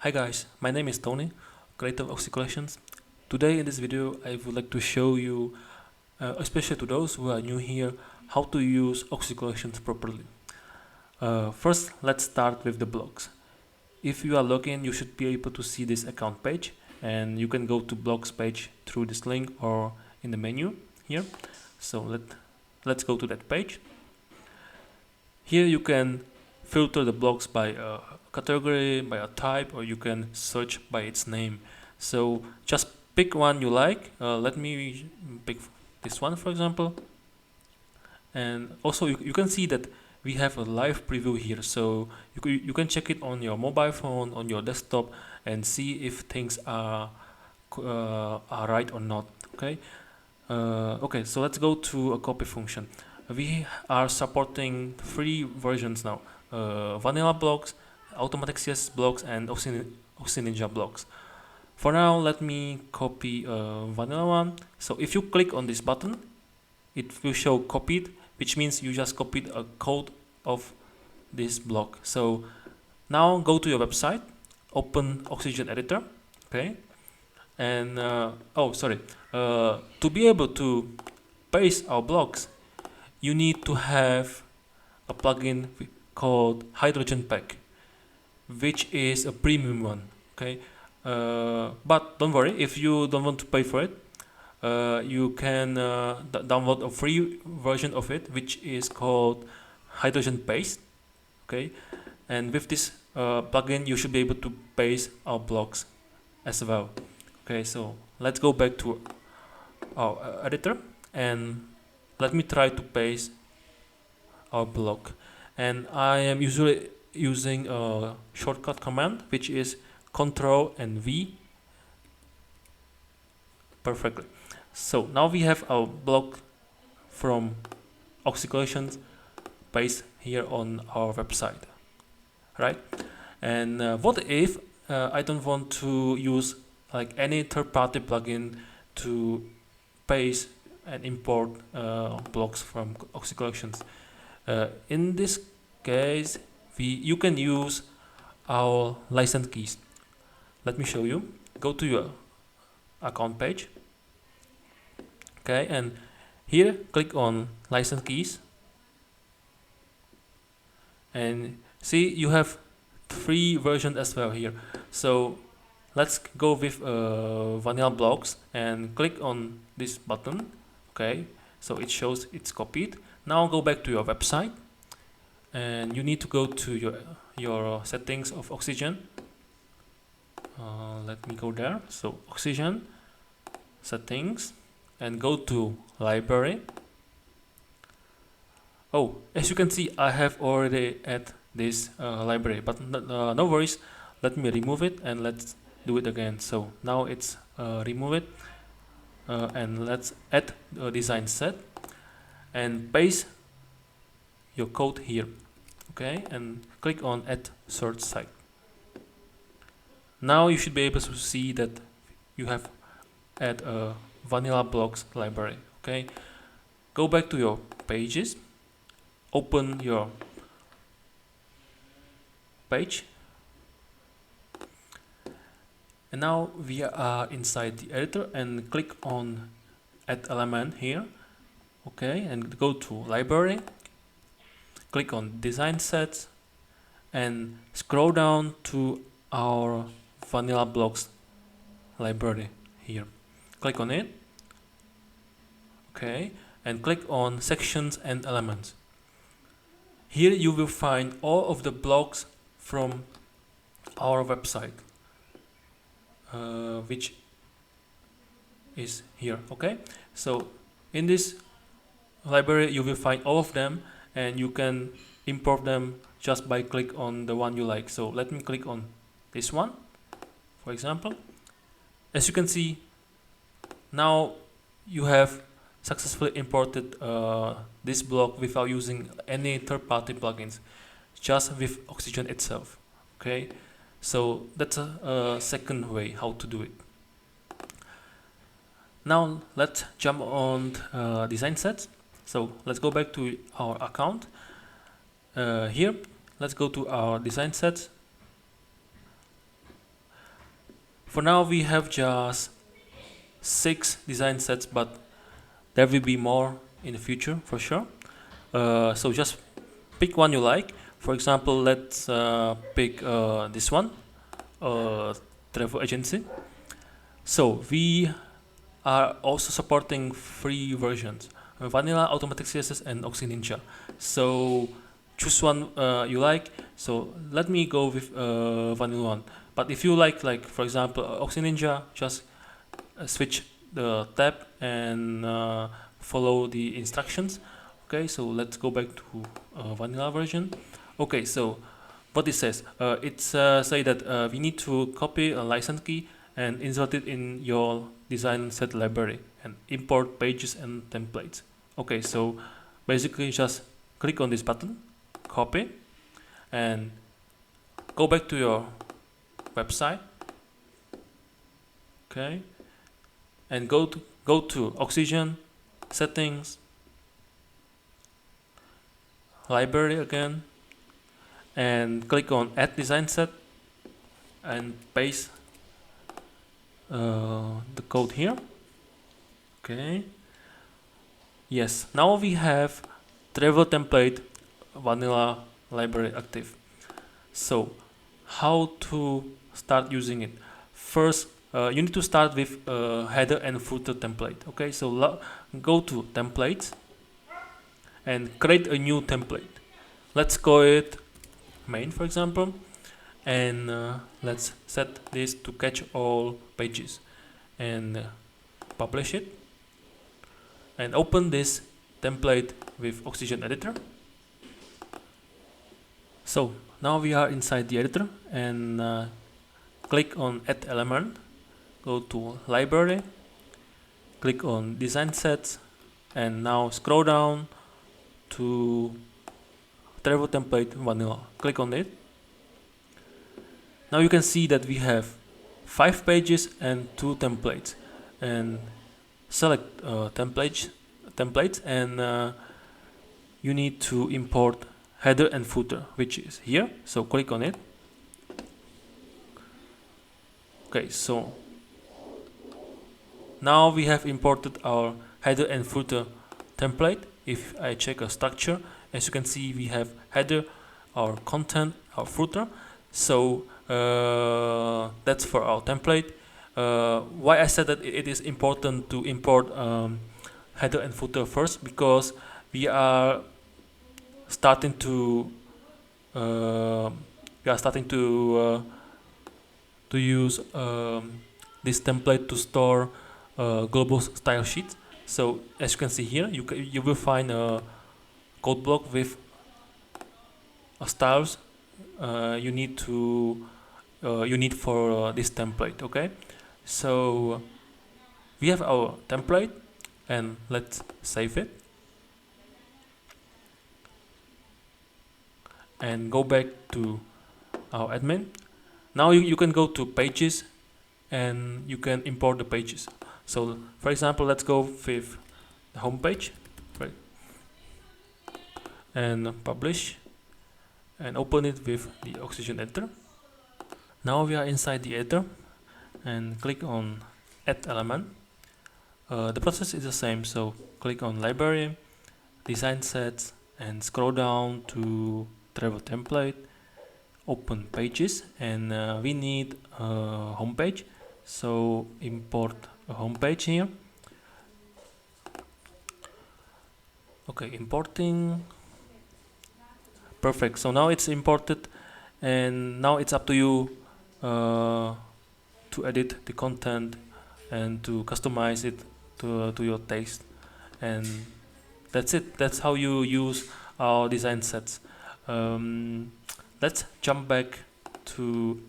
Hi guys, my name is Tony, creator of OxyCollections. Today in this video I would like to show you, especially to those who are new here, how to use OxyCollections properly. First, let's start with the blogs. If you are logged in, you should be able to see this account page, and you can go to blogs page through this link or in the menu here. So let's go to that page. Here you can filter the blogs by a category, by a type, or you can search by its name. So just pick one you like. Let me pick this one, for example. And also you can see that we have a live preview here, so you can check it on your mobile phone, on your desktop, and see if things are right or not. Okay, so let's go to a copy function. We are supporting 3 versions now: vanilla blocks, automatic CSS blocks, and Oxy Ninja blocks. For now, let me copy vanilla one. So if you click on this button, it will show copied, which means you just copied a code of this block. So now go to your website, open Oxygen editor, okay, and to be able to paste our blocks, you need to have a plugin called Hydrogen Pack, which is a premium one. Okay, but don't worry, if you don't want to pay for it, you can download a free version of it, which is called Hydrogen Paste. Okay, and with this plugin, you should be able to paste our blocks as well. Okay, so let's go back to our editor and let me try to paste our block. And I am usually using a shortcut command, which is Ctrl and V. Perfectly. So now we have our block from OxyCollections based here on our website, right? And what if I don't want to use like any third-party plugin to paste and import blocks from OxyCollections? In this case, you can use our license keys. Let me show you. Go to your account page, okay, and here click on license keys, and see you have 3 versions as well here. So let's go with vanilla blocks and click on this button. Okay, so it shows it's copied. Now go back to your website, and you need to go to your settings of Oxygen. Let me go there. So Oxygen settings, and go to library. Oh, as you can see, I have already added this library, but no worries. Let me remove it and let's do it again. So now it's remove it, and let's add a design set and paste your code here. Okay, and click on add search site. Now you should be able to see that you have add a vanilla blocks library. Okay, go back to your pages, open your page, and now we are inside the editor, and click on add element here. Okay, and go to library, click on design sets, and scroll down to our vanilla blocks library here. Click on it. Okay, and click on sections and elements. Here you will find all of the blocks from our website, which is here. Okay, so in this library you will find all of them, and you can import them just by click on the one you like. So let me click on this one, for example. As you can see, now you have successfully imported this block without using any third-party plugins, just with Oxygen itself. Okay, so that's a second way how to do it. Now let's jump on design sets. So let's go back to our account. Here, let's go to our design sets, For now we have just 6 design sets, but there will be more in the future for sure. So just pick one you like. For example, let's pick this one, travel agency. So we are also supporting 3 versions: vanilla, automatic css, and Oxy Ninja. So choose one you like. So let me go with vanilla one. But if you like for example Oxy Ninja, just switch the tab and follow the instructions. Okay, so let's go back to vanilla version. Okay, so what it says, it's say that we need to copy a license key and insert it in your design set library and import pages and templates. Okay, so basically just click on this button, copy, and go back to your website. Okay, and go to Oxygen, settings, library again, and click on add design set and paste the code here. Okay, yes, now we have travel template vanilla library active. So how to start using it? First, you need to start with header and footer template. Okay, so go to templates and create a new template. Let's call it main, for example, and let's set this to catch all pages and publish it, and open this template with Oxygen editor. So now we are inside the editor, and click on add element, go to library, click on design sets, and now scroll down to travel template vanilla. Click on it. Now you can see that we have 5 pages and 2 templates, and select templates, and you need to import header and footer, which is here. So click on it. Okay, so now we have imported our header and footer template. If I check a structure, as you can see, we have header, our content, our footer. So that's for our template. Why I said that it is important to import header and footer first, because we are starting to use this template to store global style sheets. So as you can see here, you will find a code block with styles you need for this template. Okay, so we have our template, and let's save it and go back to our admin. Now you can go to pages and you can import the pages. So for example, let's go with the home page, right, and publish and open it with the Oxygen editor. Now we are inside the editor and click on add element. The process is the same, so click on library, design sets, and scroll down to travel template, open pages, and we need a home page, so import a home page here. Okay, importing. Perfect, so now it's imported, and now it's up to you to edit the content and to customize it to your taste. And that's it. That's how you use our design sets. Let's jump back to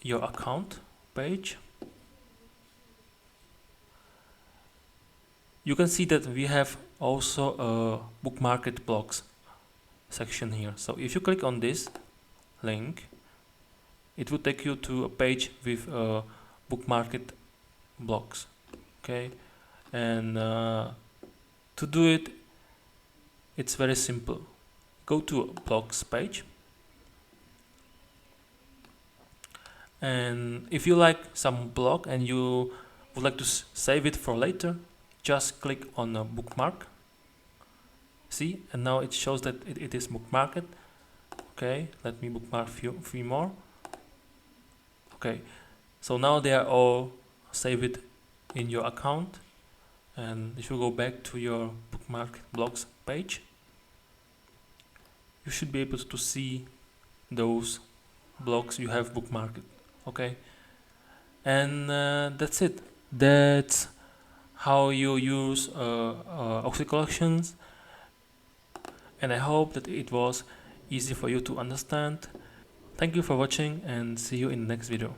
your account page. You can see that we have also a bookmarked blocks section here. So if you click on this link, it will take you to a page with bookmarked blocks. Okay, and to do it, it's very simple. Go to blocks page And if you like some block and you would like to save it for later, just click on a bookmark. See, and now it shows that it is bookmarked. Okay, let me bookmark few more. Okay, so now they are all saved in your account. And if you go back to your bookmark blocks page, you should be able to see those blocks you have bookmarked. Okay, and that's it. That's how you use OxyCollections, and I hope that it was easy for you to understand. Thank you for watching and see you in the next video.